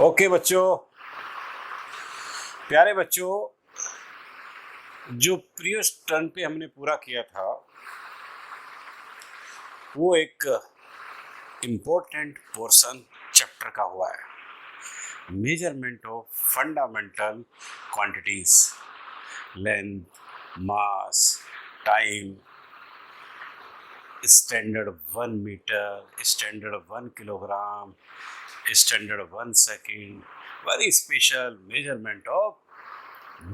Okay बच्चों, प्यारे बच्चों, जो प्रीवियस टर्न पे हमने पूरा किया था वो एक इम्पोर्टेंट पोर्शन चैप्टर का हुआ है। Measurement of fundamental quantities, length, mass, time, standard 1 metre, standard 1 kilogram, standard 1 second, very special measurement of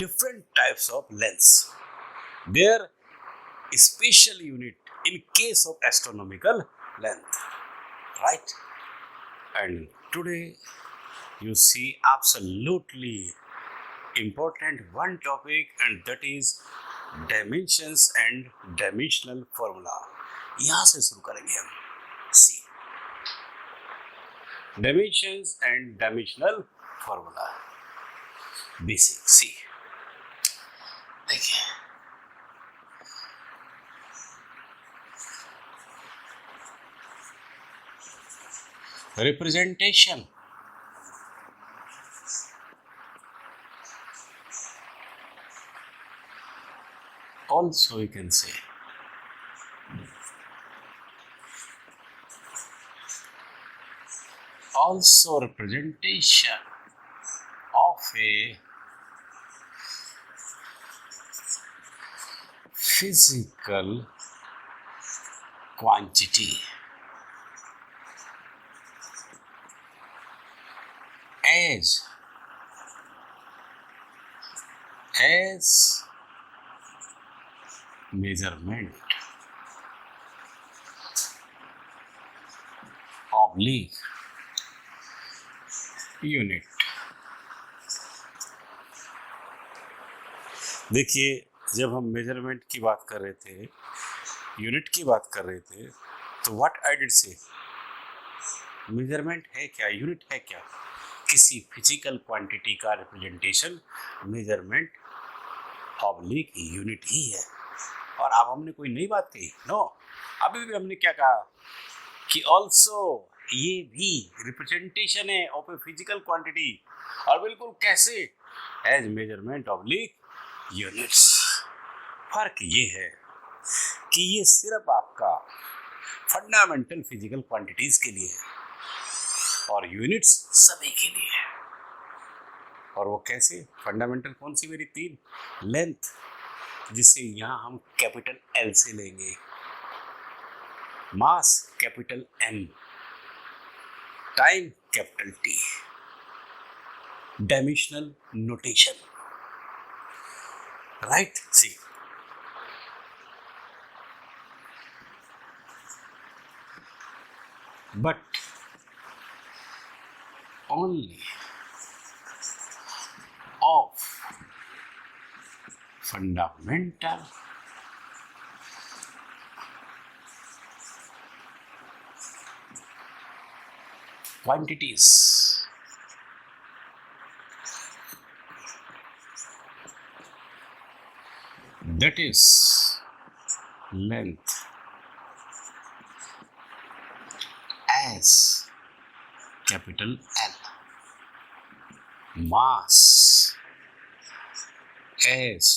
different types of lengths. Their special unit in case of astronomical length, right? And today you see absolutely important one topic, and that is dimensions and dimensional formula. यहाँ से शुरू करेंगे हम। See, dimensions and dimensional formula. Basic. See, देखिए, representation also you can say also representation of a physical quantity as measurement oblique unit। देखिए, जब हम measurement की बात कर रहे थे, यूनिट की बात कर रहे थे, तो व्हाट आई डिड से, मेजरमेंट है क्या, यूनिट है क्या? किसी फिजिकल क्वांटिटी का रिप्रेजेंटेशन मेजरमेंट ऑब्लिक यूनिट ही है। और अब हमने कोई नई बात कही? नो, अभी भी हमने क्या कहा कि ऑल्सो ये भी रिप्रेजेंटेशन है ऑफ ए फिजिकल क्वांटिटी, और बिल्कुल कैसे, एज मेजरमेंट ऑब्लिक यूनिट्स। फर्क ये है कि ये सिर्फ आपका फंडामेंटल फिजिकल क्वांटिटीज के लिए है और यूनिट्स सभी के लिए है। और वो कैसे? फंडामेंटल कौन सी मेरी? 3। लेंथ, जिसे यहाँ हम कैपिटल एल से लेंगे, mass capital M, time capital T, dimensional notation, right? See, but only of fundamental quantities, that is length as capital L, mass as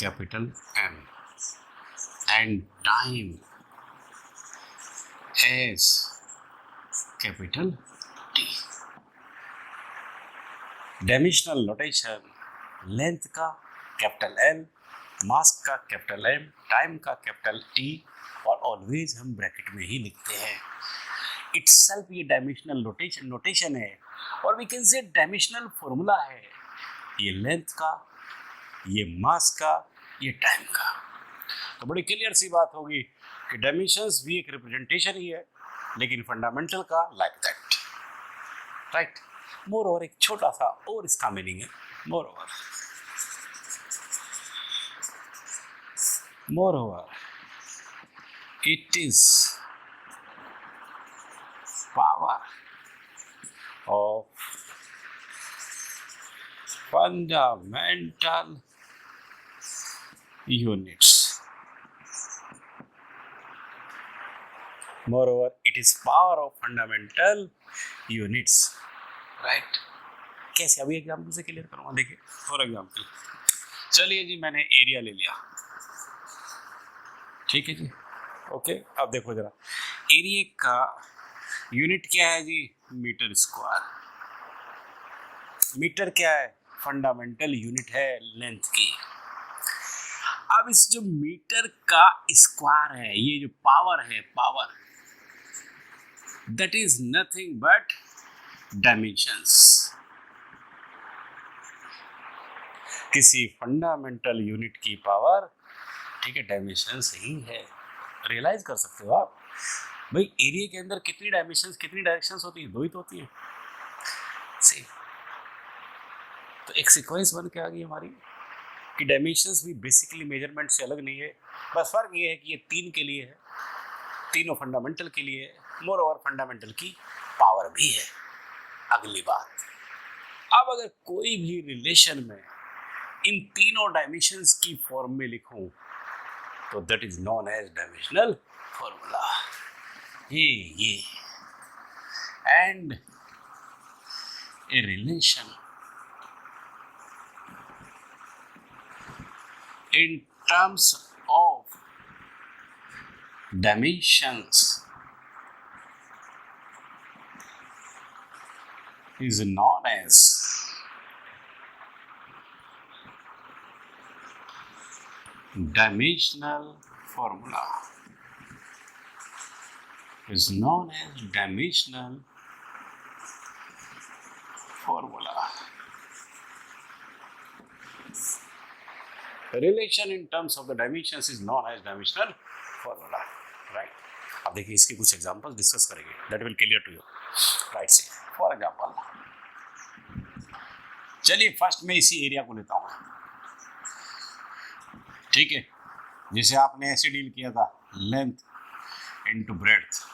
capital M, and time as capital T। Dimensional notation, length का capital L, मास का capital M, time का capital T, और always हम bracket में ही लिखते हैं। Itself ये dimensional notation है, और we can say dimensional formula है, ये लेंथ का, ये मास का, ये टाइम का। तो बड़ी क्लियर सी बात होगी कि डायमेंशंस भी एक रिप्रेजेंटेशन ही है, लेकिन फंडामेंटल का like that, right? More over एक छोटा सा और इसका मीनिंग है, more over it is power of fundamental units. Moreover, it is power of fundamental units. Right. कैसे, अभी एग्जाम्पल से क्लियर करूँगा। देखिए फॉर एग्जाम्पल, चलिए जी मैंने एरिया ले लिया, ठीक है जी, ओके। अब देखो जरा, एरिया का यूनिट क्या है जी, मीटर स्क्वायर। मीटर क्या है, फंडामेंटल यूनिट है लेंथ की। अब इस जो मीटर का स्क्वायर है, ये जो पावर है, power that is nothing but dimensions. किसी फंडामेंटल यूनिट की पावर, ठीक है, डायमेंशंस ही है। रियलाइज कर सकते हो आप भाई, एरिया के अंदर कितनी डायमेंशंस, कितनी डायरेक्शंस होती है, दो ही तो होती है। सही, तो एक सीक्वेंस बन के आ गई हमारी कि डायमेंशंस भी बेसिकली मेजरमेंट से अलग नहीं है, बस फर्क ये है कि ये तीन के लिए है, तीनों फंडामेंटल के लिए है, मोर ओवर फंडामेंटल की पावर भी है। अगली बात, अब अगर कोई भी रिलेशन में इन तीनों डायमेंशंस की फॉर्म में लिखूं तो that is known as dimensional formula. ये and a relation in terms of dimensions is known as dimensional formula. Is known as dimensional formula. Relation in terms of the dimensions is known as dimensional formula, right? अब देखिए इसके कुछ examples discuss करेंगे, that will clear to you, right? See, for example, चलिए first मैं इसी area को लेता हूँ, ठीक है, जिसे आपने ऐसे डील किया था, length into breadth.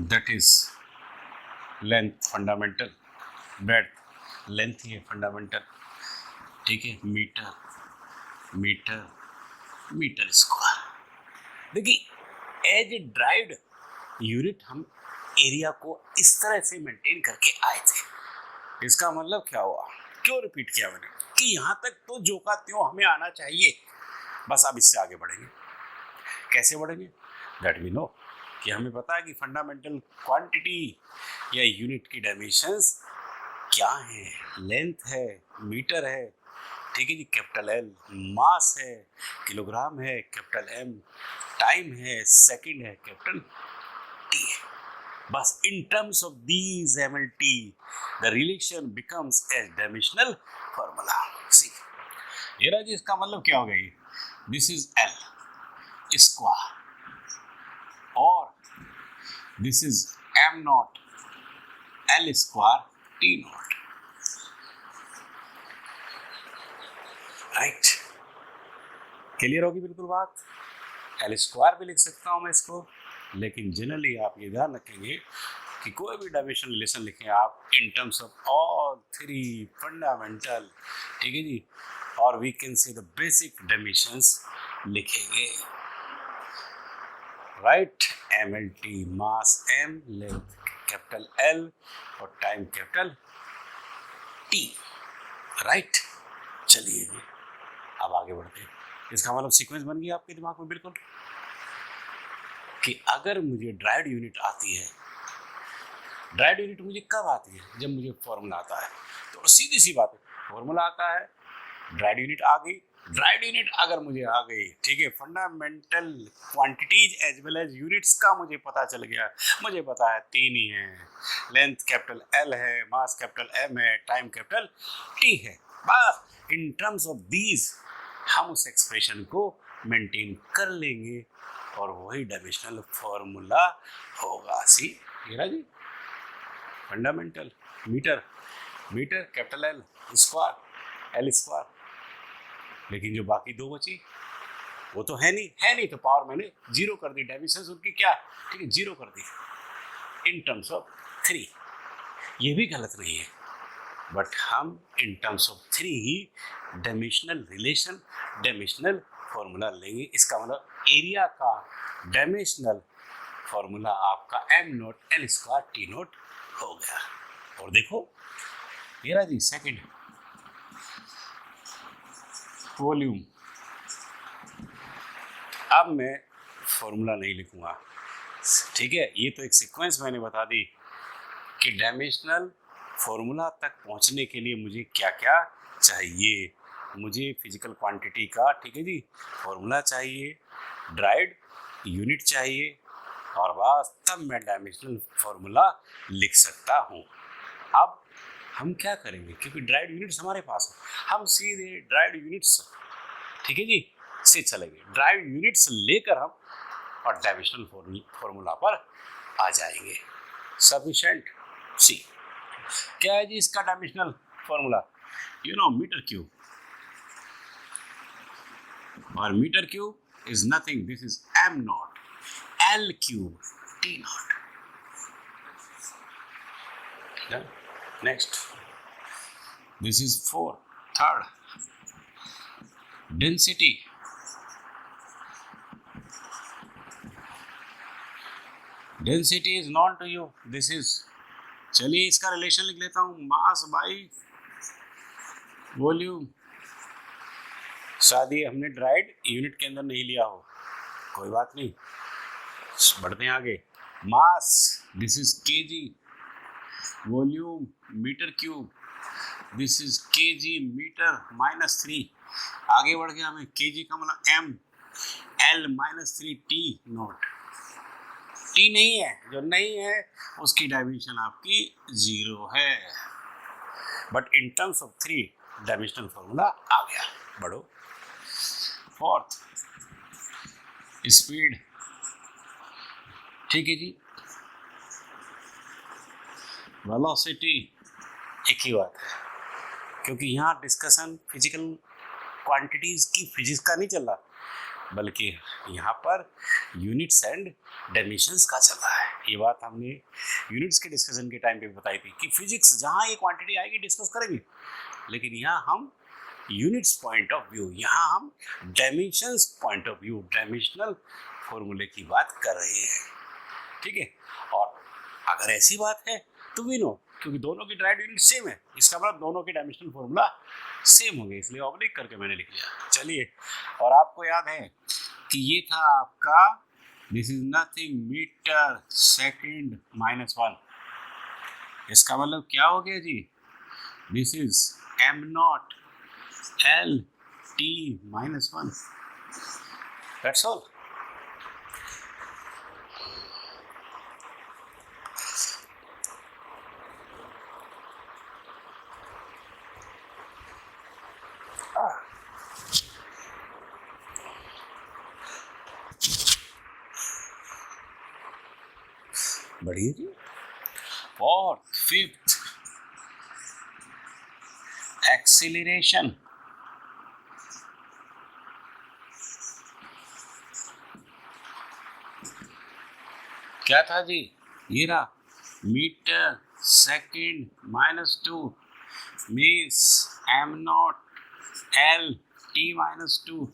That is length fundamental, breadth length ही है फंडामेंटल, ठीक है, मीटर मीटर मीटर स्क्वायर। देखिए एज ए ड्राइव्ड यूनिट हम एरिया को इस तरह से मेंटेन करके आए थे। इसका मतलब क्या हुआ, क्यों रिपीट किया मैंने कि यहाँ तक तो जो का त्यों हमें आना चाहिए, बस अब इससे आगे बढ़ेंगे। कैसे बढ़ेंगे, दैट वी नो, कि हमें पता है कि फंडामेंटल क्वांटिटी या यूनिट की डायमेंशंस क्या है, लेंथ है, मीटर है, ठीक है जी, कैपिटल एल मास है, किलोग्राम है, कैपिटल एम टाइम है, सेकंड है, कैपिटल टी है। बस in terms of these M L T the relation becomes as dimensional formula. See ये रहा जी, इसका मतलब क्या हो गया, दिस इज एल स्क्वायर और this is M not L square T naught, right? Clear होगी बिल्कुल बात। एल स्क्वायर भी लिख सकता हूं मैं इसको, लेकिन जनरली आप ये ध्यान रखेंगे कि कोई भी डायमेंशन रिलेशन लिखें आप in terms of all three fundamental, ठीक है जी, और we can say the basic dimensions लिखेंगे, right? M L T mass M, length capital L और टाइम कैपिटल टी, राइट? चलिए जी अब आगे बढ़ते हैं। इसका मतलब सीक्वेंस बन गया आपके दिमाग में बिल्कुल कि अगर मुझे ड्राइड यूनिट आती है, ड्राइड यूनिट मुझे कब आती है, जब मुझे फॉर्मूला आता है। तो सीधी सी बात है, फॉर्मूला आता है, ड्राइड यूनिट आ गई, ड्राइड यूनिट अगर मुझे आ गई, ठीक है, fundamental quantities as well as units का मुझे पता चल गया, मुझे पता है तीन ही है, लेंथ कैपिटल एल है, मास कैपिटल एम है, टाइम कैपिटल टी है। बस इन टर्म्स ऑफ दीज हम उस एक्सप्रेशन को मेंटेन कर लेंगे और वही डायमेंशनल फॉर्मूला होगा। सी ये रहा जी, fundamental metre, metre capital L square L square, लेकिन जो बाकी दो बची वो तो है नहीं, तो पावर मैंने जीरो कर दी, डायमेंशंस उनकी क्या, ठीक है, जीरो कर दी इन टर्म्स ऑफ थ्री। ये भी गलत नहीं है, बट हम इन टर्म्स ऑफ थ्री ही डायमेंशनल रिलेशन, डायमेंशनल फॉर्मूला लेंगे। इसका मतलब एरिया का डायमेंशनल फॉर्मूला आपका M nought L square T nought हो गया। और देखो ये रहा जी सेकंड, वॉल्यूम। अब मैं फॉर्मूला नहीं लिखूंगा, ठीक है। ये तो एक सीक्वेंस मैंने बता दी कि डायमेंशनल फॉर्मूला तक पहुंचने के लिए मुझे क्या क्या चाहिए। मुझे फिजिकल क्वांटिटी का, ठीक है जी, फॉर्मूला चाहिए, ड्राइड यूनिट चाहिए, और बस तब मैं डायमेंशनल फॉर्मूला लिख सकता हूँ। अब हम क्या करेंगे, क्योंकि ड्राइड यूनिट्स हमारे पास है, हम सीधे ड्राइड यूनिट्स, ठीक है जी, से चलेंगे। ड्राइड यूनिट्स लेकर हम और डायमेंशनल फॉर्मूला पर आ जाएंगे। सफिशिएंट सी क्या है जी इसका dimensional formula, you know metre cube, और metre cube is nothing, this is M not L cube T naught. Next, this is 4 third density, density is known to you, this is, चलिए इसका relation लिख लेता हूं, mass by volume. शायद ये हमने dried unit के अंदर नहीं लिया हो, कोई बात नहीं, बढ़ते हैं आगे। Mass this is KG, volume metre cube, this is KG metre -3। आगे बढ़ गया हमें, केजी का मतलब M, L -3 T not. T नहीं है, जो नहीं है उसकी डायमेंशन आपकी 0 है, but in terms of 3 dimensional formula आ गया। बढ़ो, फोर्थ स्पीड, ठीक है जी, वेलोसिटी एक ही बात है, क्योंकि यहाँ डिस्कशन फिजिकल क्वांटिटीज की फिजिक्स का नहीं चल रहा, बल्कि यहाँ पर यूनिट्स एंड डायमेंशंस का चल रहा है। ये बात हमने यूनिट्स के डिस्कशन के टाइम पे बताई थी कि फिजिक्स जहाँ ये क्वांटिटी आएगी डिस्कस करेंगे, लेकिन यहाँ हम यूनिट्स पॉइंट ऑफ व्यू, यहाँ हम dimensions point of view, dimensional फॉर्मूले की बात कर रहे हैं, ठीक है। और अगर ऐसी बात है तो वी नो, क्योंकि दोनों की ड्राइड यूनिट सेम है, इसका मतलब दोनों के डायमेंशनल फॉर्मूला सेम होंगे, इसलिए ऑब्लिक करके मैंने लिख लिया। चलिए, और आपको याद है कि ये था आपका, this is nothing metre second -1, इसका मतलब क्या हो गया जी, this is M not L T -1, that's all. बढ़िए जी। और फिफ्थ, एक्सीलरेशन, क्या था जी, ये रहा metre second -2 means M not L T -2,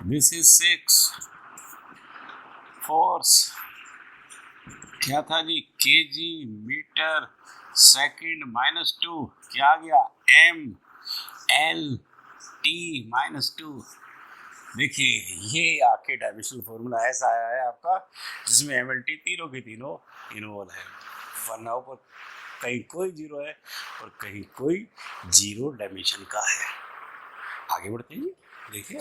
this is 6 force, क्या था जी, केजी मीटर सेकंड -2, क्या आ गया, एम एल टी -2। देखिए ये आपके डायमेंशनल फॉर्मूला ऐसा आया है आपका, जिसमें एम एल टी तीनों के तीनों इन्वॉल्व है, वरना ऊपर कहीं कोई 0 है और कहीं कोई 0 डायमेंशन का है। आगे बढ़ते हैं, देखिए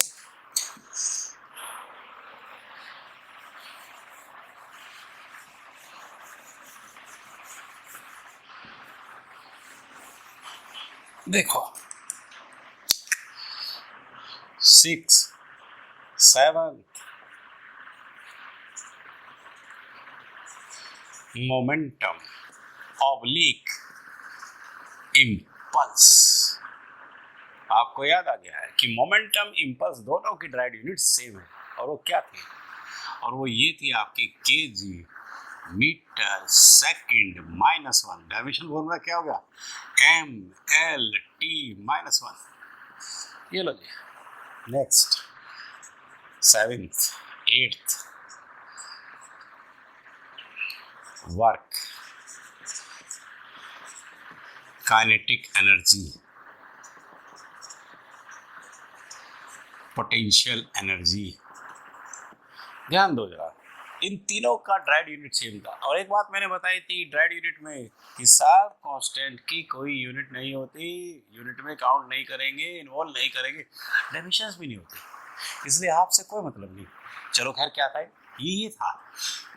देखो 6 7 मोमेंटम ऑब्लिक इम्पल्स। आपको याद आ गया है कि मोमेंटम इम्पल्स दोनों की ड्राइड यूनिट सेम है, और वो क्या थी, और वो ये थी आपकी KG metre second minus 1, dimension formula क्या होगा, MLT-1। ये लो जी। Next 7th 8th work, kinetic energy, potential energy. ध्यान दो जरा, इन तीनों का ड्राइड यूनिट सेम था। और एक बात मैंने बताई थी ड्राइड यूनिट में कि सार कांस्टेंट की कोई यूनिट नहीं होती, यूनिट में काउंट नहीं करेंगे, इन्वॉल्व नहीं करेंगे, डायमेंशंस भी नहीं होते, इसलिए आपसे कोई मतलब नहीं। चलो खैर क्या था, ये था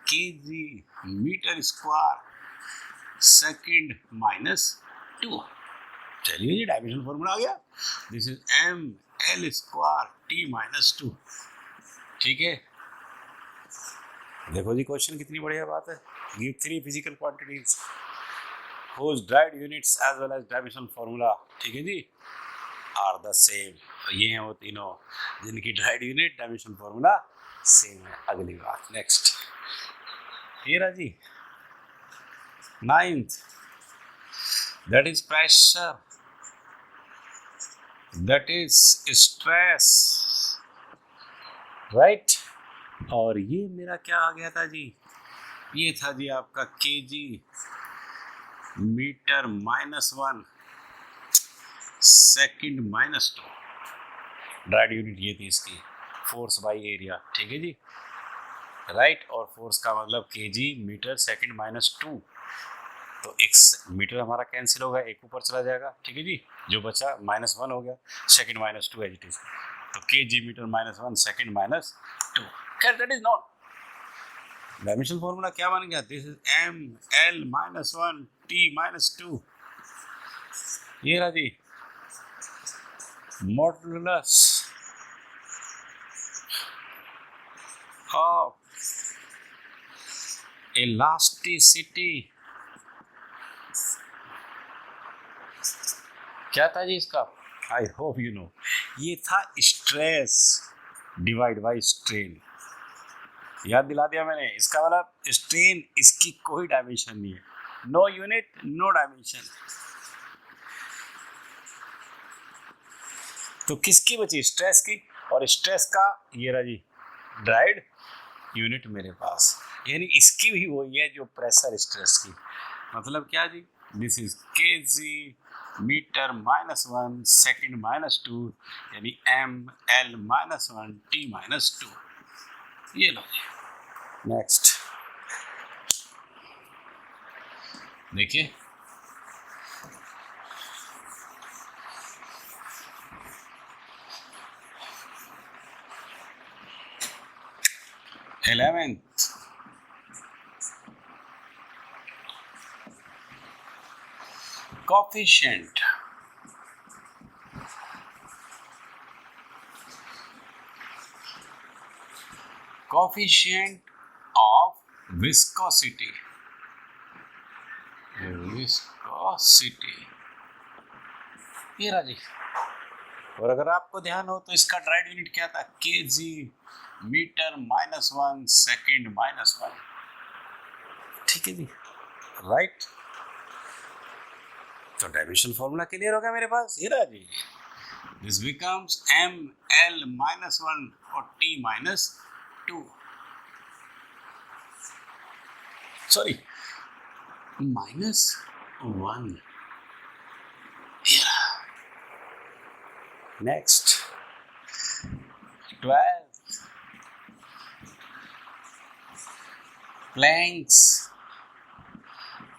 KG metre square second minus 2। चलिए ये डायमेंशन फॉर्मूला आ गया, this is ML square T-2। ठीक है, देखो जी क्वेश्चन कितनी बढ़िया बात है। Give 3 physical quantities whose dried units as well as dimension formula, ठीक है जी, आर द सेम। ये हैं वो तीनों जिनकी dried unit dimension formula same है। अगली बात नेक्स्ट, ये रहा जी 9th, that is pressure, that is stress, right? और ये मेरा क्या आ गया था जी, ये था जी आपका KG metre -1 second -2। Derived unit ये थी इसकी, फोर्स बाय एरिया, ठीक है जी, राइट। और फोर्स का मतलब केजी मीटर सेकंड -2, तो एक मीटर हमारा कैंसिल होगा, एक ऊपर चला जाएगा, ठीक है जी, जो बचा -1 हो गया, सेकंड -2 एज इट इज, तो केजी मीटर -1 सेकंड -2। खैर that is not dimension formula क्या बन गया, दिस इज ML-1 T-2। ये रहा जी मॉडुलस ऑफ इलास्टिसिटी। क्या था जी इसका, आई होप यू नो, ये था स्ट्रेस डिवाइड बाय स्ट्रेन। याद दिला दिया मैंने, इसका मतलब स्ट्रेन, इसकी कोई डायमेंशन नहीं है, नो यूनिट नो डायमेंशन। तो किसकी बची, स्ट्रेस की, और स्ट्रेस का ये रहा जी ड्राइड यूनिट मेरे पास, यानी इसकी भी वही है जो प्रेशर स्ट्रेस की। मतलब क्या जी, this is KG metre -1 second -2, यानी ML-1 T-2। ये लो नेक्स्ट देखिए, Eleventh, coefficient of viscosity, ये रहा जी। और अगर आपको ध्यान हो तो इसका ड्राइड यूनिट क्या था, केजी मीटर -1 सेकंड -1, ठीक है जी, राइट। तो डायमेंशन फॉर्मूला क्लियर हो गया मेरे पास, ये रहा जी, दिस बिकम्स ML-1 और T-2, sorry -1। Next 12 Planck's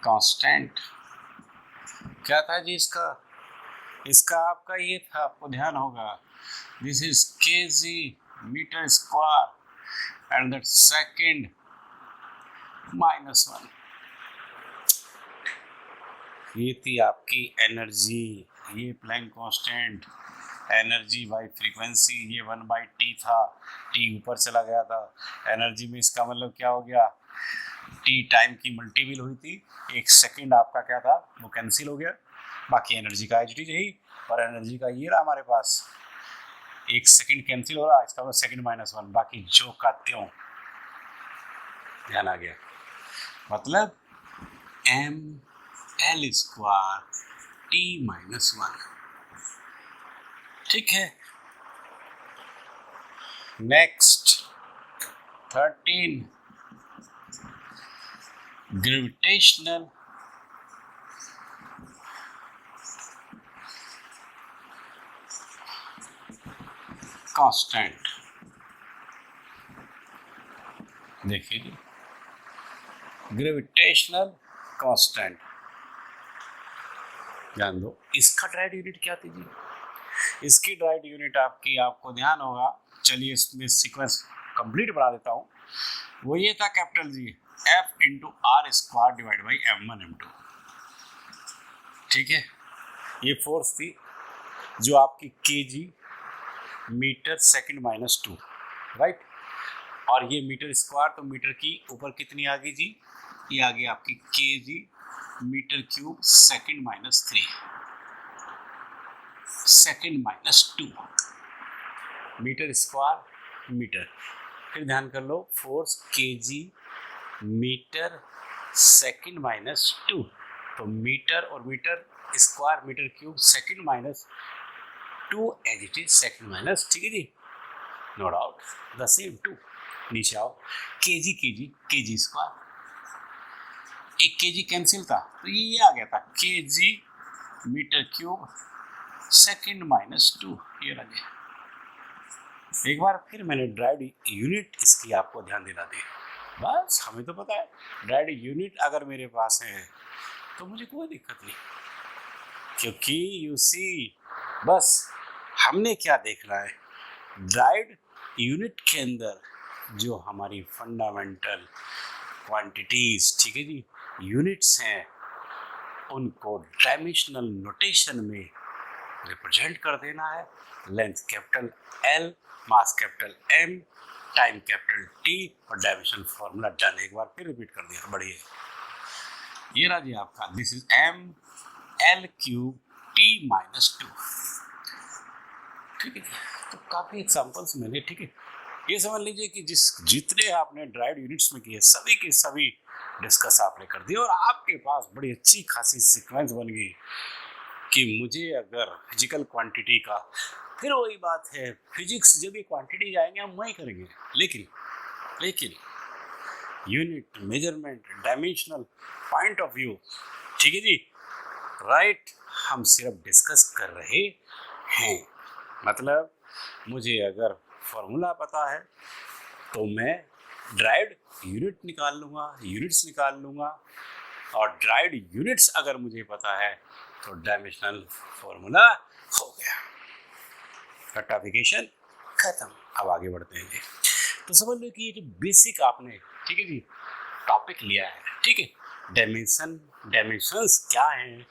constant. क्या था जी इसका, इसका आपका ये था, आपको ध्यान होगा, this is KG metre square and that second -1। ये थी आपकी एनर्जी, ये Planck constant, energy by frequency, ये 1/t था, t ऊपर चला गया था। एनर्जी में इसका मतलब क्या हो गया, t टाइम की मल्टीपल हुई थी, एक सेकंड आपका क्या था वो कैंसिल हो गया, बाकी एनर्जी का एच डी यही, और एनर्जी का ये रहा हमारे पास, एक सेकंड कैंसिल हो रहा, इसका मतलब सेकंड -1, बाकी जो का त्यों, ध्यान आ गया। मतलब M L square T minus 1। ठीक है, नेक्स्ट 13 ग्रेविटेशनल कांस्टेंट। देखिए जी, ग्रेविटेशनल कांस्टेंट जान दो, इसका ड्राइड यूनिट क्या थी जी? इसकी ड्राइड यूनिट आपको ध्यान होगा, चलिए इसमें सीक्वेंस कंप्लीट बना देता हूँ। वो ये था capital G F into R square divide by m1 m2। ठीक है, ये फोर्स थी जो आपकी KG metre second minus 2, right. और ये मीटर स्क्वायर, तो मीटर की ऊपर कितनी आ गई जी? ये आ गई आपकी KG metre cube second minus 3 second minus 2 metre square metre. फिर ध्यान कर लो, force kg metre second minus 2, तो मीटर और metre square metre cube second minus 2 as it is second minus, ठीक है जी, नो डाउट द सेम 2। नीचे आओ, केजी केजी केजी स्क्वायर, एक केजी कैंसिल था तो ये आ गया था KG metre cube second minus 2, ये रह गया। एक बार फिर मैंने ड्राइड यूनिट इसकी आपको ध्यान दिला दी। बस हमें तो पता है ड्राइड यूनिट अगर मेरे पास है तो मुझे कोई दिक्कत नहीं, क्योंकि यू सी बस हमने क्या देखना है, ड्राइड यूनिट के अंदर जो हमारी फंडामेंटल क्वांटिटीज, ठीक है जी, यूनिट्स हैं, उनको डायमेंशनल नोटेशन में रिप्रेजेंट कर देना है। Length capital L, mass capital M, time capital T और डायमेंशनल फॉर्मूला डन। एक बार फिर रिपीट कर दिया, बढ़िया। ये रहा जी आपका, this is M L cube T minus 2। ठीक है, तो काफी एग्जांपल्स मैंने, ठीक है, ये समझ लीजिए कि जितने आपने ड्राइड यूनिट्स में किए सभी के सभी डिस्कस आपने कर दिए, और आपके पास बड़ी अच्छी खासी सीक्वेंस बन गई कि मुझे अगर फिजिकल क्वांटिटी का, फिर वही बात है, फिजिक्स जब ये क्वांटिटी जाएंगे हम वही करेंगे, लेकिन unit, measurement, dimensional point of view, ठीक है जी, राइट, हम सिर्फ डिस्कस कर रहे हैं। मतलब मुझे अगर फॉर्मूला पता है तो मैं ड्राइड यूनिट निकाल लूँगा, यूनिट्स निकाल लूँगा, और ड्राइड यूनिट्स अगर मुझे पता है तो डायमेंशनल फॉर्मूला हो गया, रेक्टिफिकेशन खत्म। अब आगे बढ़ते हैं जी, तो समझ लो कि ये जो बेसिक आपने, ठीक है जी, टॉपिक लिया है, ठीक है, डायमेंशंस क्या हैं,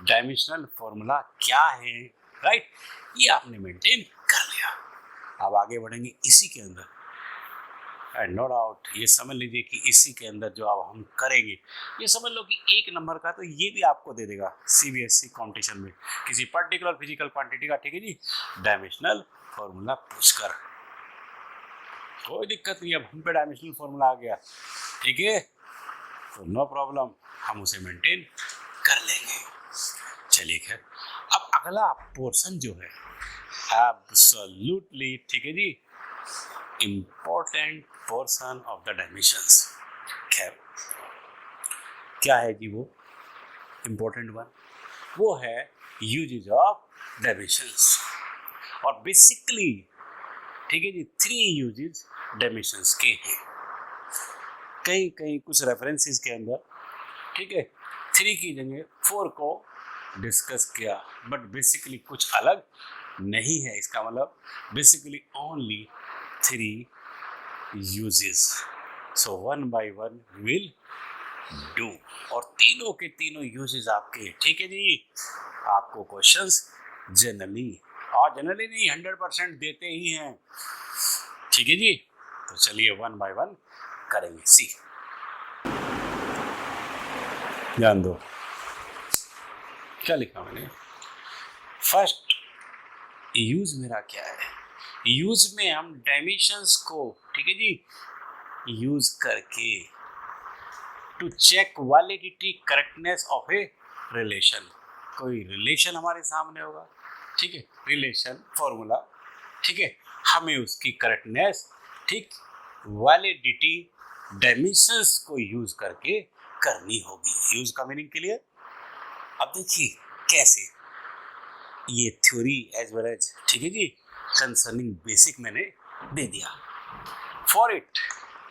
डायमेंशनल फॉर्मूला क्या है, राइट, ये आपने मेंटेन कर लिया। अब आगे बढ़ेंगे इसी के अंदर, एंड नो डाउट ये समझ लीजिए कि इसी के अंदर जो अब हम करेंगे, ये समझ लो कि 1 नंबर का तो ये भी आपको दे देगा CBSE कॉम्पिटिशन में किसी पर्टिकुलर फिजिकल क्वांटिटी का, ठीक है जी, डायमेंशनल फॉर्मूला पूछकर, कोई दिक्कत नहीं। अब हम पे डायमेंशनल फॉर्मूला आ गया, ठीक है, तो नो प्रॉब्लम, हम उसे मेंटेन कर लेंगे। चलिए खैर, अब अगला पोर्शन जो है एब्सोल्युटली, ठीक है जी, important portion of the dimensions. खैर क्या है जी वो इम्पोर्टेंट वन? वो है यूजेज ऑफ डायमेंशंस, और बेसिकली, ठीक है जी, 3 यूजेज डायमेंशंस के हैं। कई कुछ रेफरेंसेस के अंदर, ठीक है, 3 की जगह 4 को डिस्कस किया, बट बेसिकली कुछ अलग नहीं है। इसका मतलब basically only 3 uses, so 1 by 1 will do, और तीनों के तीनों uses आपके, ठीक है जी, आपको क्वेश्चंस जनरली नहीं 100% देते ही हैं, ठीक है जी। तो चलिए 1 by 1 करेंगे। सी ध्यान दो क्या लिखा मैंने। फर्स्ट यूज मेरा क्या है, यूज में हम डायमेंशंस को, ठीक है जी, यूज करके to check validity correctness of a relation. कोई रिलेशन हमारे सामने होगा, ठीक है, रिलेशन फॉर्मूला, ठीक है, हमें उसकी करेक्टनेस, ठीक, वैलिडिटी डायमेंशंस को यूज करके करनी होगी। यूज का मीनिंग क्लियर? अब देखिए कैसे, ये थ्योरी एज वेल एज, ठीक है जी, कंसर्निंग बेसिक मैंने दे दिया। For it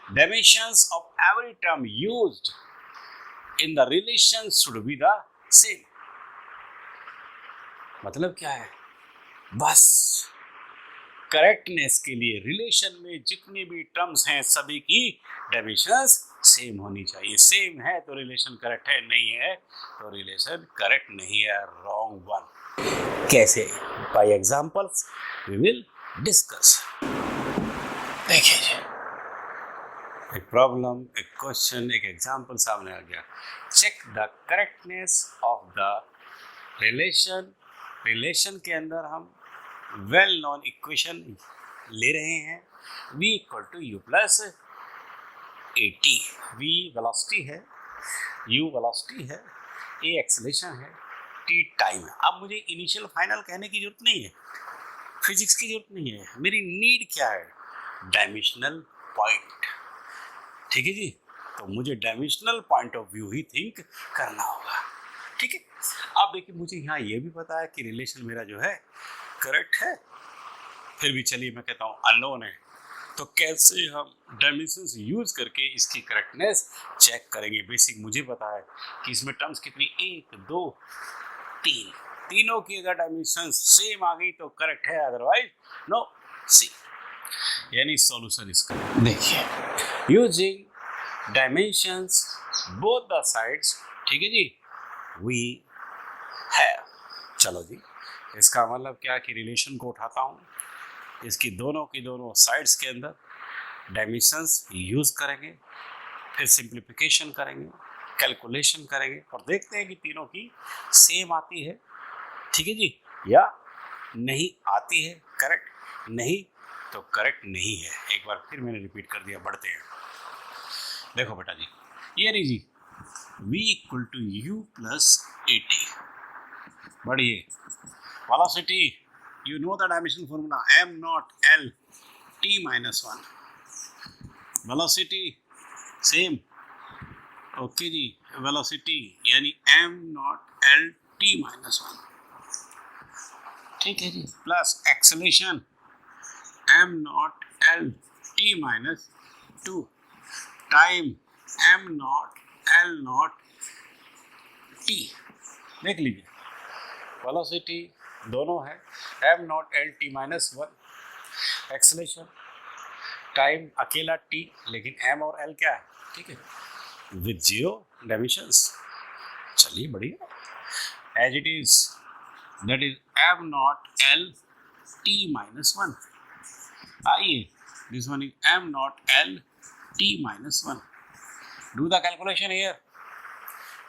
dimensions of every term used in the relation should be the same. मतलब क्या है? बस करेक्टनेस के लिए रिलेशन में जितने भी टर्म्स हैं सभी की डायमेंशंस सेम होनी चाहिए। सेम है तो रिलेशन करेक्ट है, नहीं है तो रिलेशन करेक्ट नहीं है, रॉन्ग वन। कैसे? By examples we will discuss. देखिए जी, एक प्रॉब्लम, एक क्वेश्चन, एक एग्जांपल सामने आ गया। Check the correctness of the relation. Relation के अंदर हम वेल नोन इक्वेशन ले रहे हैं, v equal to U plus A T. v velocity है, u वेलोसिटी है, a एक्सेलरेशन है, t टाइम है। अब मुझे इनिशियल फाइनल कहने की जरूरत नहीं है, फिजिक्स की जरूरत नहीं है। मेरी नीड क्या है? डायमेंशनल पॉइंट, ठीक है जी। तो मुझे dimensional point of view he think करना होगा, ठीक है। अब देखिए, मुझे यहाँ ये भी पता है कि रिलेशन मेरा जो है करेक्ट है, फिर भी चलिए मैं कहता हूँ अननोन है। तो कैसे हम डायमेंशंस यूज करके इसकी करेक्टनेस चेक करेंगे? बेसिक मुझे पता है कि इसमें टर्म्स कितनी, 1 2 3, तीनों की अगर डायमेंशंस सेम आ गई तो करेक्ट है, अदरवाइज नो। सी यानी सॉल्यूशन इसका देखिए, using dimensions both the sides, ठीक है जी, वी हैव। चलो जी, इसका मतलब क्या कि रिलेशन को उठाता हूँ, इसकी दोनों की दोनों साइड्स के अंदर डायमेंशंस यूज करेंगे, फिर सिंप्लीफिकेशन करेंगे, कैलकुलेशन करेंगे और देखते हैं कि तीनों की सेम आती है, ठीक है जी, या नहीं आती है। करेक्ट नहीं तो करेक्ट नहीं है। एक बार फिर मैंने रिपीट कर दिया, बढ़ते हैं। देखो बेटा जी, ये नहीं जी, v equal to U plus A T. बढ़िए, velocity, you know the dimension formula, m naught l t minus 1. velocity same, okay ji, velocity यानी m naught l t minus 1, ठीक है जी, plus acceleration m naught l t minus 2 time m naught l naught t। देख लीजिए, velocity दोनों है, m nought l t minus 1, acceleration time अकेला t, लेकिन m और l क्या है, ठीक है, विद जीरो डायमेंशंस। चलिए बढ़िया, as it is, that is m nought l t minus 1। आइए, this one is m nought l t minus 1। Do the calculation here,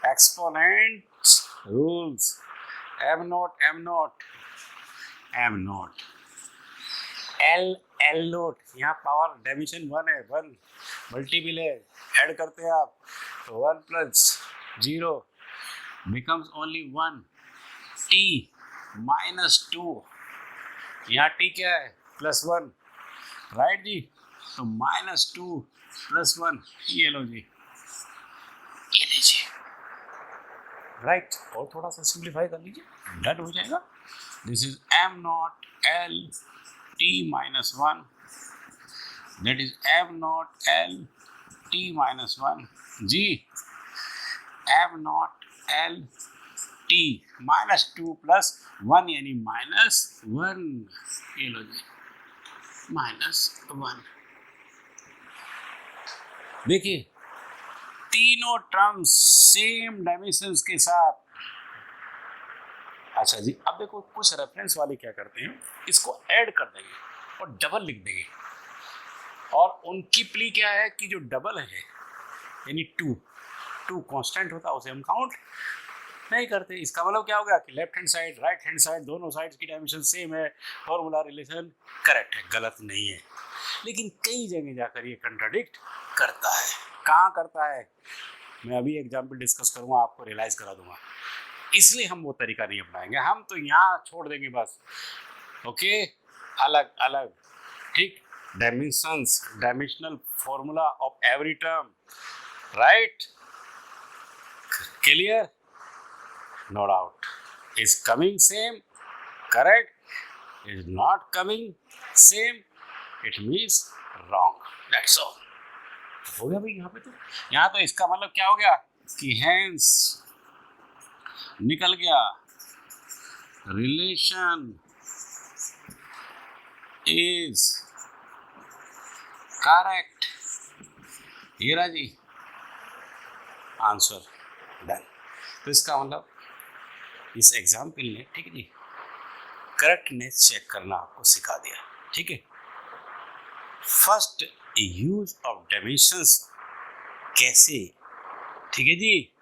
exponents rules, m nought l nought, यहाँ power dimension 1 है, 1 multiple है, add करते हैं आप तो 1 plus 0 becomes only 1, t minus 2, यहाँ t क्या है, प्लस 1, राइट जी, तो माइनस 2 प्लस 1, ये लो जी, ये लीजिए, राइट। और थोड़ा सा सिंप्लीफाई कर लीजिए, डन हो जाएगा। This is m nought l t minus 1, that is m nought l t minus 1 जी, m nought l t minus 2 plus 1 यानी माइनस 1, ये लो जी, माइनस 1। देखिए, तीनों टर्म्स सेम डायमेंशंस के साथ। अच्छा जी, अब देखो, कुछ रेफरेंस वाले क्या करते हैं, इसको ऐड कर देंगे और डबल लिख देंगे, और उनकी प्ली क्या है कि जो डबल है यानी 2 कांस्टेंट होता है, उसे हम काउंट नहीं करते। इसका मतलब क्या हो गया कि left hand side, right hand side, दोनों साइड्स की डायमेंशन सेम है, फॉर्मूला रिलेशन करेक्ट है, गलत नहीं है। लेकिन कई जगह जाकर ये कंट्राडिक्ट करता है। कहाँ करता है? मैं अभी एग्जाम्पल डिस्कस करूँगा, आपको रियलाइज करा दूंगा, इसलिए हम वो तरीका नहीं अपनाएंगे, हम तो यहाँ छोड़ देंगे बस। ओके, अलग अलग, ठीक, dimensions, dimensional formula of every term, right, clear, no doubt, is coming same, correct, is not coming same, it means wrong, that's all। हो गया भाई यहाँ पे, तो यहाँ तो इसका मतलब क्या हो गया कि hence निकल गया relation is correct, ये रहा जी आंसर, डन। तो इसका मतलब इस एग्जाम्पल ने, ठीक है जी, करेक्टनेस चेक करना आपको सिखा दिया, ठीक है। फर्स्ट यूज ऑफ डायमेंशंस कैसे, ठीक है जी,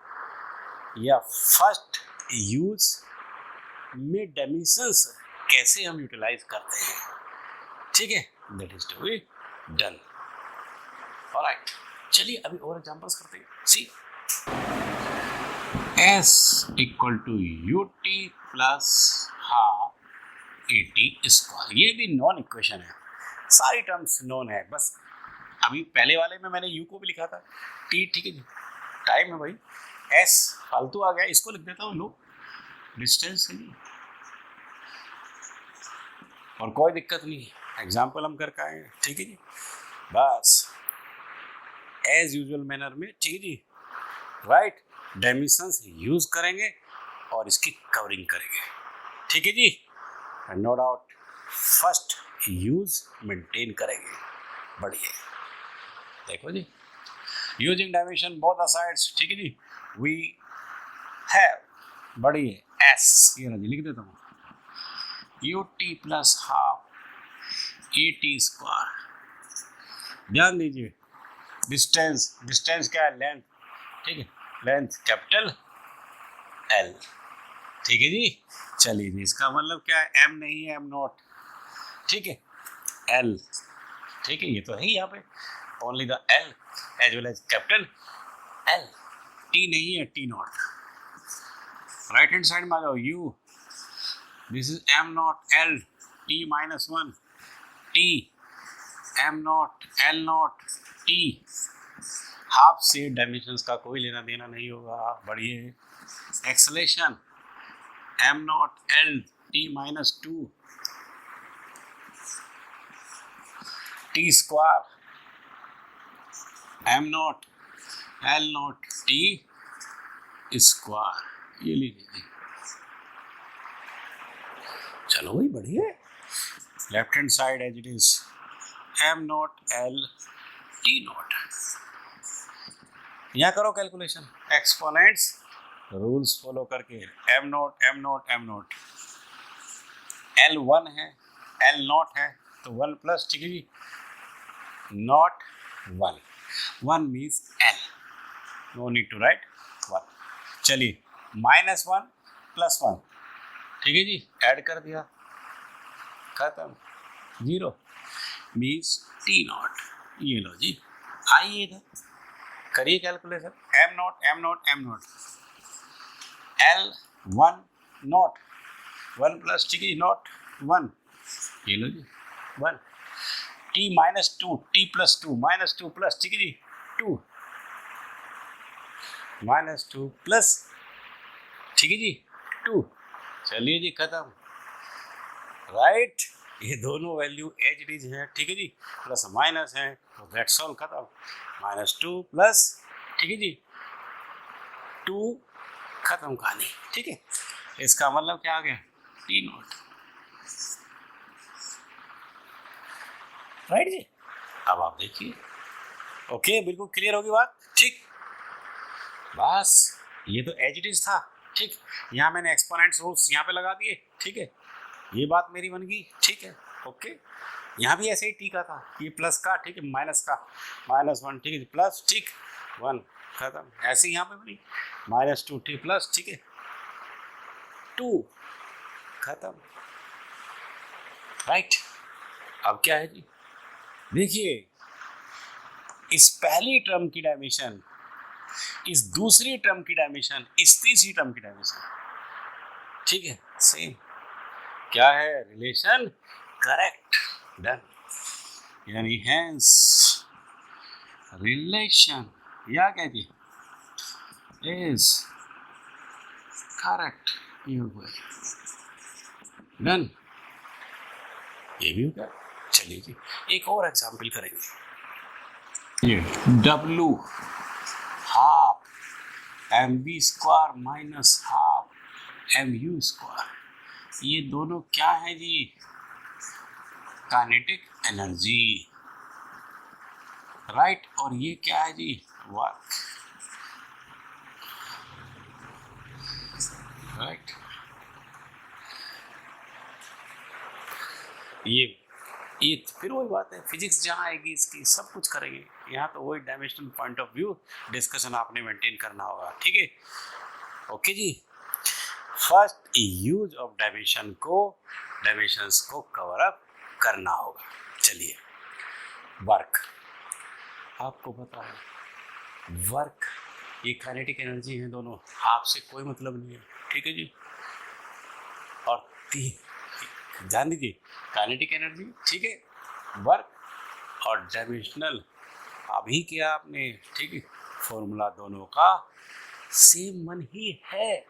या फर्स्ट यूज में डायमेंशंस कैसे हम यूटिलाइज करते हैं, ठीक है, that is to be done. Alright, चलिए अभी और एग्जांपल्स करते हैं। See S equal to UT plus half AT square, ये भी नॉन इक्वेशन है, सारी टर्म्स नॉन है, बस अभी पहले वाले में मैंने U को भी लिखा था T, ठीक है जी, टाइम है भाई, S फालतू आ गया, इसको लिख देता हूँ, लो डिस्टेंस है जी, और कोई दिक्कत नहीं है, एग्जाम्पल हम करके आए, ठीक है जी, बस एज यूजुअल मैनर में, ठीक है जी, राइट, डायमेंशंस यूज करेंगे और इसकी कवरिंग करेंगे, ठीक है जी, no doubt first use maintain करेंगे, बढ़िया, देखो जी, using dimension both the sides, ठीक है जी, वी हैव, बढ़िया, एस ये जी लिख देता हूँ, UT plus half AT square, ध्यान दीजिए, डिस्टेंस, डिस्टेंस क्या है, लेंथ, ठीक है, लेंथ कैपिटल L, ठीक है जी, चलिए जी, इसका मतलब क्या है, M नहीं है, M नॉट, ठीक है, L, ठीक है, ये तो है यहाँ पे, only the L as well as capital L, T नहीं है, T nought, right hand side में आ जाओ, U, this is M nought L, T minus 1, T, M nought L nought T, half से डायमेंशंस का कोई लेना देना नहीं होगा, बढ़िए, acceleration M nought L T minus 2 T square M nought L nought T square, ये लीजिए, चलो भाई बढ़िया, left hand side as it is M nought L T nought, यहाँ करो कैलकुलेशन, एक्सपोनेंट्स रूल्स फॉलो करके, M nought M nought M nought, L 1 है, L not है, तो 1 प्लस, ठीक है जी, naught 1, 1 means L, no need to write 1, चलिए माइनस 1 प्लस 1, ठीक है जी, ऐड कर दिया, खत्म, 0 मीन्स T नॉट, ये लो जी, आइए इधर करिए calculation, M nought M nought M nought, L 1 not, 1 plus, ठीक है जी, नॉट 1, ये लो जी 1, T minus 2, T plus 2, minus 2 plus, ठीक है जी 2, माइनस 2 प्लस, ठीक है जी 2, चलिए जी खत्म, राइट, ये दोनों वैल्यू एज इट इज है, ठीक है जी, प्लस माइनस है, तो दैट्स ऑल, खत्म, माइनस 2 प्लस, ठीक है जी 2, खत्म कहानी, ठीक है, इसका मतलब क्या आ गया, T नॉट, राइट जी, अब आप देखिए, ओके, बिल्कुल क्लियर होगी बात, ठीक, बस ये तो एज इट इज था, ठीक, यहाँ मैंने एक्सपोनेंट्स रूल्स यहाँ पे लगा दिए, ठीक है, ये बात मेरी बन गई, ठीक है, ओके, यहाँ भी ऐसे ही टी का था, ये प्लस का, ठीक है, माइनस का, माइनस 1, ठीक है, प्लस, ठीक, 1, खत्म, ऐसे यहाँ पे बनी, माइनस 2 ठीक, प्लस, ठीक है, 2, खत्म, राइट, अब क्या है जी, देखिए इस पहली टर्म की डायमेंशन इस दूसरी टर्म की डायमेंशन इस तीसरी टर्म की डायमेंशन, ठीक है, सेम। क्या है रिलेशन? Correct, done. यानी हेंस रिलेशन या क्या थी इज करेक्ट, ये हो गया डन। ये भी हो गया। चलिए जी एक और एग्जाम्पल करेंगे। ये W half mv square minus half mu square, ये दोनों क्या है जी? Kinetic energy, right. और ये क्या है जी? Work, right. ये फिर वही बात है, फिजिक्स जहाँ आएगी इसकी सब कुछ करेंगे। यहाँ तो वही dimensional point of view discussion आपने मेंटेन करना होगा, ठीक है। ओके जी, फर्स्ट यूज ऑफ डायमेंशंस को कवर अप करना होगा। चलिए वर्क, आपको पता है वर्क ये काइनेटिक एनर्जी है, दोनों हाफ से कोई मतलब नहीं है, ठीक है जी। और ध्यान दीजिए काइनेटिक एनर्जी, ठीक है, वर्क और डायमेंशनल अभी किया आपने, ठीक है, फॉर्मूला दोनों का सेम मन ही है,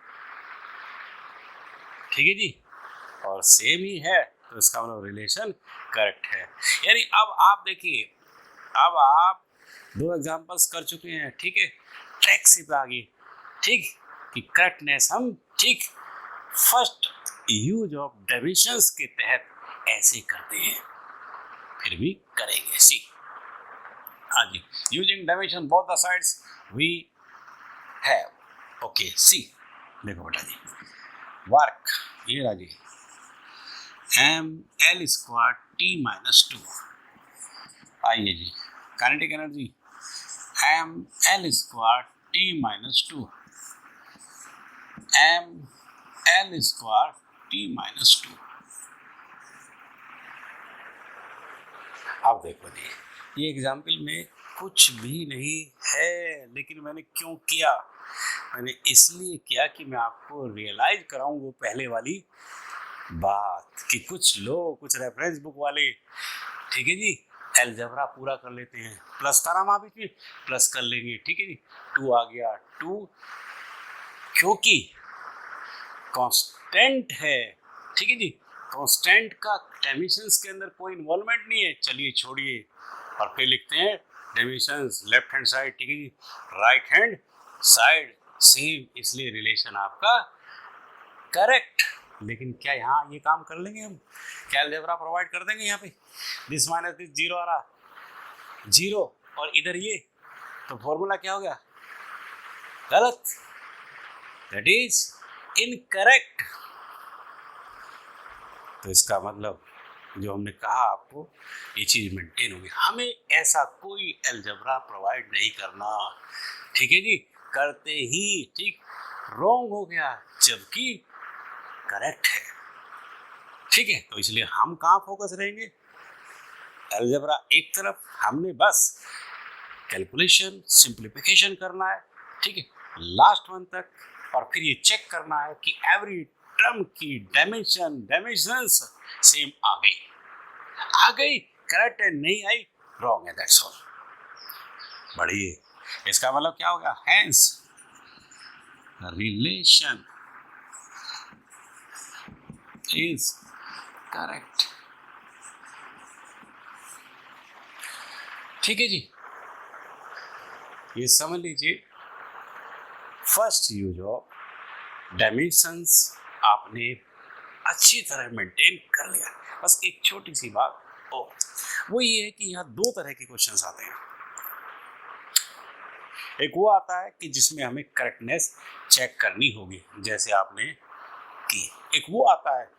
ठीक है जी, और सेम ही है, तो इसका मतलब रिलेशन करेक्ट है। यानी अब आप देखिए, अब आप दो एग्जांपल्स कर चुके हैं, ठीक है, ट्रैक से पे आ गई, ठीक, कि करेक्टनेस हम, ठीक, फर्स्ट यूज ऑफ डायमेंशंस के तहत ऐसे करते हैं, फिर भी करेंगे। सी हाँ जी, using dimension both the sides we have, okay. See देखो बेटा जी, वर्क ये रहा जी ml स्क्वायर t माइनस 2, आइए जी kinetic energy ml square t minus 2, ml square t minus 2। अब देखो जी ये एग्जाम्पल में कुछ भी नहीं है, लेकिन मैंने क्यों किया? मैंने इसलिए किया कि मैं आपको रियलाइज कराऊं वो पहले वाली बात कि कुछ लोग, कुछ रेफरेंस बुक वाले, ठीक है जी, अलजेब्रा पूरा कर लेते हैं, प्लस था ना वहाँ भी प्लस कर लेंगे, ठीक है जी, 2 आ गया 2, क्योंकि कांस्टेंट है, ठीक है जी, कांस्टेंट का डायमेंशंस के अंदर कोई इन्वॉल्वमेंट नहीं है। चलिए छोड़िए, और फिर लिखते हैं डायमेंशंस लेफ्ट हैंड साइड, ठीक है जी, राइट हैंड साइड सेम, इसलिए रिलेशन आपका करेक्ट। लेकिन क्या यहाँ ये काम कर लेंगे हम? क्या अलजेब्रा प्रोवाइड कर देंगे यहाँ पे? दिस माइनस दिस जीरो आ रहा, जीरो, और इधर ये, तो फॉर्मूला क्या हो गया? गलत, दैट इज इनकरेक्ट। तो इसका मतलब जो हमने कहा आपको, ये चीज मेंटेन होगी। हमें ऐसा कोई अलजेब्रा प्रोवाइड नहीं करना, ठीक है जी, करते ही ठीक रॉन्ग हो गया, जबकि करेक्ट है, ठीक है। तो इसलिए हम कहाँ फोकस रहेंगे? अलजेब्रा एक तरफ, हमने बस कैलकुलेशन सिंप्लीफिकेशन करना है, ठीक है, लास्ट वन तक, और फिर ये चेक करना है कि एवरी टर्म की डायमेंशंस सेम आ गई, करेक्ट है, नहीं आई रॉन्ग है, दैट्स ऑल। बढ़िए, इसका मतलब क्या होगा? हेंस रिलेशन इज करेक्ट, ठीक है जी। ये समझ लीजिए, फर्स्ट यूज ऑफ डायमेंशंस आपने अच्छी तरह मेंटेन कर लिया। बस एक छोटी सी बात और, वो ये है कि यहाँ दो तरह के क्वेश्चंस आते हैं। एक वो आता है कि जिसमें हमें करेक्टनेस चेक करनी होगी, जैसे आपने की। एक वो आता है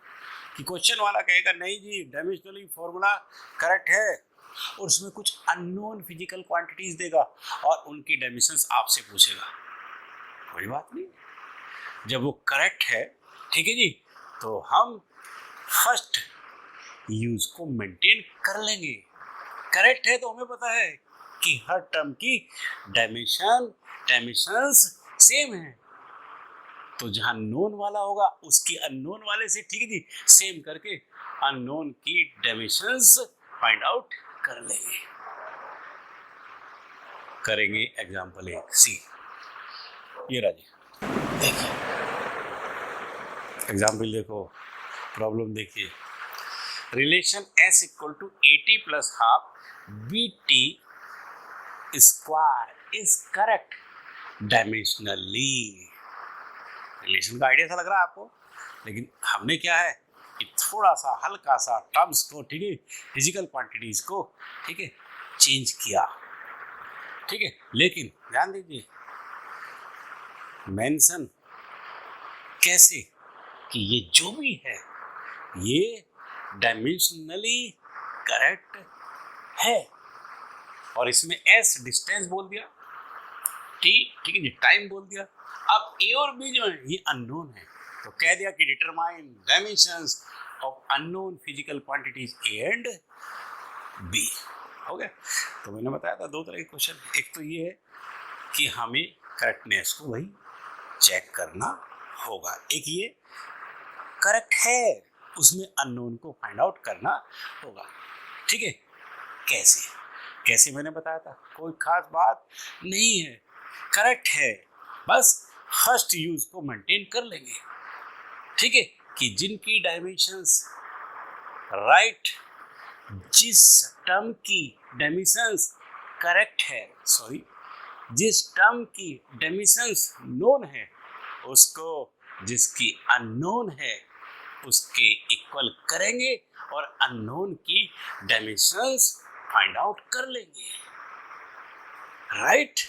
कि क्वेश्चन वाला कहेगा नहीं जी डायमेंशनली फॉर्मूला करेक्ट है, और उसमें कुछ अननोन फिजिकल क्वांटिटीज देगा और उनकी डायमेंशंस आपसे पूछेगा। कोई बात नहीं, जब वो करेक्ट है, ठीक है जी, तो हम फर्स्ट यूज को मेंटेन कर लेंगे। करेक्ट है तो हमें पता है कि हर टर्म की डायमेंशन डायमेंशंस सेम है, तो जहां नोन वाला होगा उसकी अननोन वाले से, ठीक है जी, सेम करके अननोन की डायमेंशंस फाइंड आउट कर लेंगे। करेंगे एग्जांपल 1 सी, ये रहा जी, देखिए एग्जांपल देखो, प्रॉब्लम देखिए, relation s equal to 80 plus half BT square is correct dimensionally. Relation का आइडिया सा लग रहा है आपको, लेकिन हमने क्या है कि थोड़ा सा हल्का सा टर्म्स को, ठीक है, फिजिकल क्वांटिटीज को, ठीक है, चेंज किया, ठीक है, लेकिन ध्यान दीजिए मेंशन कैसे कि ये जो भी है ये डायमेंशनली करेक्ट है, और इसमें s डिस्टेंस बोल दिया, t, ठीक है जी, टाइम बोल दिया। अब a और b जो है ये अननोन है, तो कह दिया कि determine dimensions of unknown physical quantities a and b। हो गया। तो मैंने बताया था दो तरह के क्वेश्चन, एक तो ये है कि हमें करेक्टनेस को वही चेक करना होगा, एक ये करेक्ट है उसमें अननोन को फाइंड आउट करना होगा, ठीक है। कैसे कैसे मैंने बताया था, कोई खास बात नहीं है, करेक्ट है, बस फर्स्ट यूज को मेंटेन कर लेंगे, ठीक है, कि जिनकी डायमेंशंस राइट, जिस टर्म की डायमेंशंस करेक्ट है, सॉरी, जिस टर्म की डायमेंशंस नोन है उसको जिसकी अननोन है उसके इक्वल करेंगे और अननोन की डायमेंशंस फाइंड आउट कर लेंगे, राइट।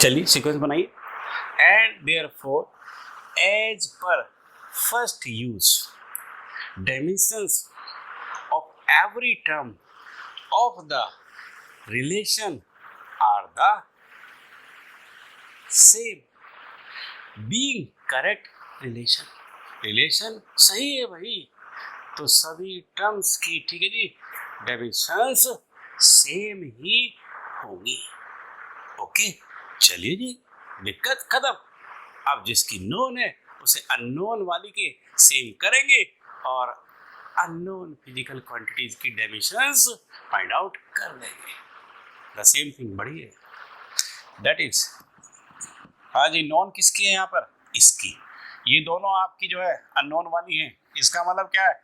चलिए सीक्वेंस बनाइए, and therefore as per first use dimensions of every term of the relation are the same, being correct relation, relation सही है भाई, तो सभी टर्म्स की, ठीक है जी, डायमेंशंस सेम ही होंगी, ओके। चलिए जी, दिक्कत खत्म। अब जिसकी नोन है उसे अननोन वाली के सेम करेंगे और अननोन फिजिकल क्वांटिटीज की डायमेंशंस फाइंड आउट कर लेंगे, द सेम थिंग बढ़िए, दैट इज, हाँ जी, नॉन किसकी है यहाँ पर, इसकी, ये दोनों आपकी जो है अननोन वाली हैं, इसका मतलब क्या है,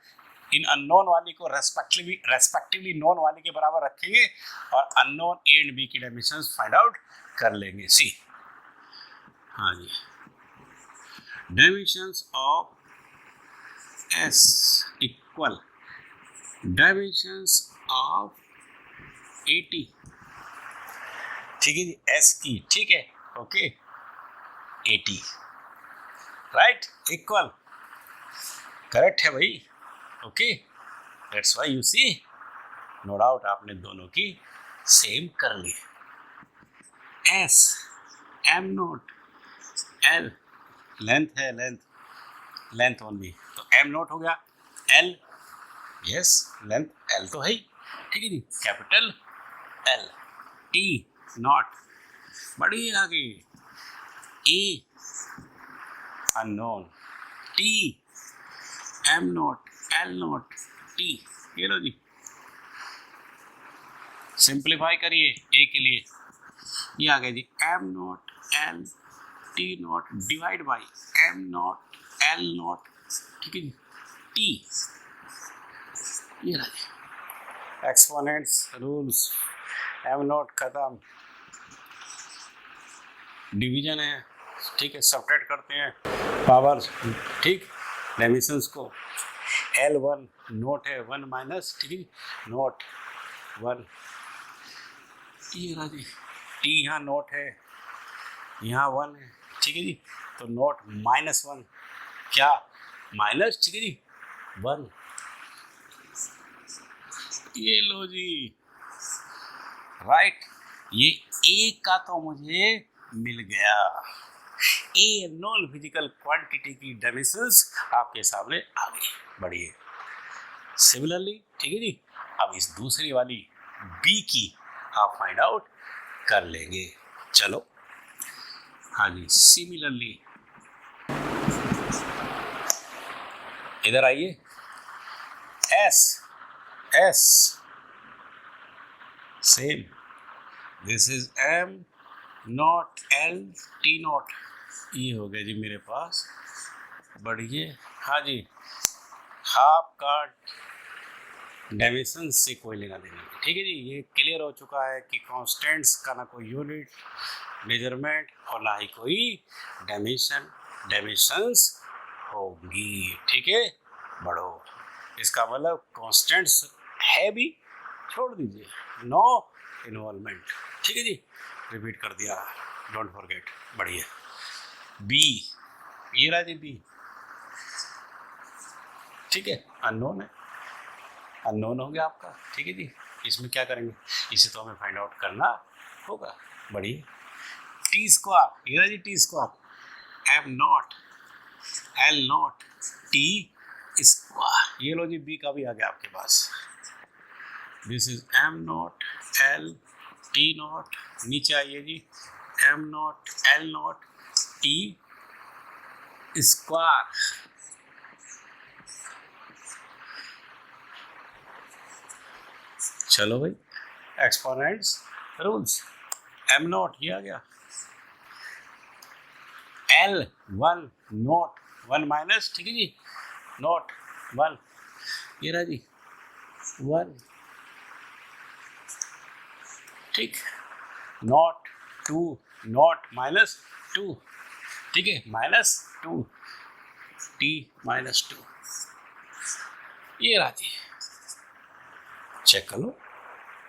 इन अननोन वाली को रेस्पेक्टिवली नोन वाली के बराबर रखेंगे और अननोन ए एंड बी की डायमेंशंस फाइंड आउट कर लेंगे, सी, हाँ जी, dimensions of S equal dimensions of 80, ठीक है जी, S की, ठीक है, ओके, 80, राइट, इक्वल, करेक्ट है भाई, okay, that's why you see, no doubt आपने दोनों की सेम कर ली। S M nought L length है, लेंथ ओनली, तो m नोट हो गया, l, यस, लेंथ l तो है ही, ठीक है जी, कैपिटल L, t नॉट, बढ़िए आगे, a unknown, t m nought l note t, ये लो जी, सिंप्लीफाई करिए a के लिए, ये आ गया जी, m nought l t note divide by m nought L note, ठीक है जी, T, ये रहा एक्सपोनेंट्स रूल्स, M नोट खत्म, डिवीजन है, ठीक है, सब्ट्रैक्ट करते हैं पावर, ठीक, डायमेंशंस को, L1 नोट है 1 माइनस, ठीक है, नोट 1, ये रहा जी, T यहाँ नोट है, यहाँ 1 है, ठीक है जी, तो नोट -1, क्या माइनस, ठीक है जी, 1, ये लो जी, राइट, ये ए का तो मुझे मिल गया, ए नॉन फिजिकल क्वांटिटी की डायमेंशंस आपके सामने आ गई, बढ़िए। सिमिलरली, ठीक है जी, अब इस दूसरी वाली बी की आप फाइंड आउट कर लेंगे, चलो हाँ जी, सिमिलरली इधर आइए, S S same, this is M not L T not, ये हो गया जी मेरे पास। बढ़िए, हाँ जी, आपका डायमेंशन से कोई लेना देना नहीं, ठीक है जी। ये क्लियर हो चुका है कि कांस्टेंट्स का ना कोई यूनिट मेजरमेंट और ना ही कोई डायमेंशंस होगी, ठीक है। बढ़ो, इसका मतलब कांस्टेंट्स है भी, छोड़ दीजिए, नो इन्वॉल्वमेंट, ठीक है जी। रिपीट कर दिया, डोंट फॉरगेट। बढ़िया, बी, ये रहा जी बी, ठीक है, अननोन है, अननोन हो गया आपका, ठीक है जी। इसमें क्या करेंगे, इसे तो हमें फाइंड आउट करना होगा। बढ़िया, टी स्क्वायर, ये रहा जी T square, M not L naught T square, ये लो जी बी का भी आ गया आपके पास। This is M not L T naught, नीचे आइए जी, M not L naught T square. चलो भाई, एक्सपोनेंट्स रूल्स, एम नॉट ये आ गया, L one naught one minus, ठीक है जी, नॉट वन, ये रहा जी वन, ठीक, naught two, naught minus two, ठीक है, minus two, T minus two, ये रहा जी, चेक कर लो,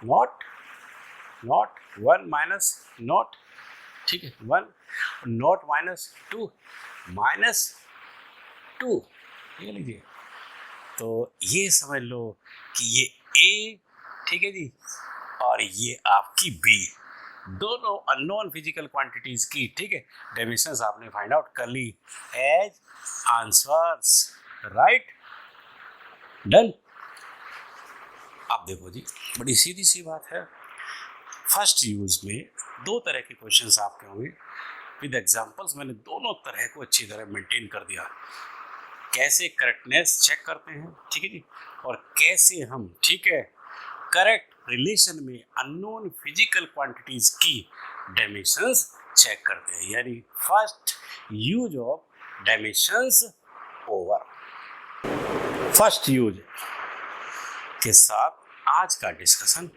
naught naught one minus naught, ठीक है, one, naught minus two, minus two, ये लीजिए। तो ये समझ लो कि ये ए, ठीक है जी, और ये आपकी बी, दोनों अननोन फिजिकल क्वांटिटीज की, ठीक है, डायमेंशंस आपने फाइंड आउट कर ली एज आंसर्स, राइट, डन। अब देखो जी, बड़ी सीधी सी बात है, फर्स्ट यूज में दो तरह के क्वेश्चंस आपके होंगे विद एग्जांपल्स, मैंने दोनों तरह को अच्छी तरह मेंटेन कर दिया, कैसे करेक्टनेस चेक करते हैं, ठीक है जी, और कैसे हम, ठीक है, करेक्ट रिलेशन में अननोन फिजिकल क्वांटिटीज की डायमेंशंस चेक करते हैं, यानी first use of dimensions over. First use के साथ आज का डिस्कशन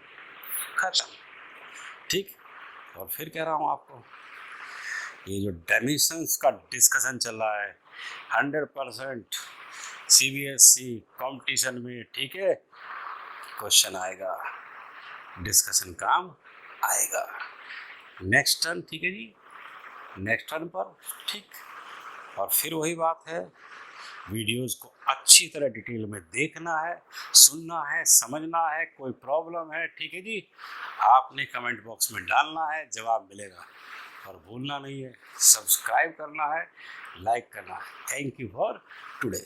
खत्म, ठीक। और फिर कह रहा हूँ आपको, ये जो डायमेंशंस का डिस्कशन चल रहा है 100% CBSE कंपटीशन में, ठीक है, क्वेश्चन आएगा, डिस्कशन काम आएगा नेक्स्ट टर्न, ठीक है जी, नेक्स्ट टर्न पर, ठीक। और फिर वही बात है, वीडियोस को अच्छी तरह डिटेल में देखना है, सुनना है, समझना है, कोई प्रॉब्लम है, ठीक है जी, आपने कमेंट बॉक्स में डालना है, जवाब मिलेगा। और भूलना नहीं है, सब्सक्राइब करना है, लाइक करना है। Thank you for today.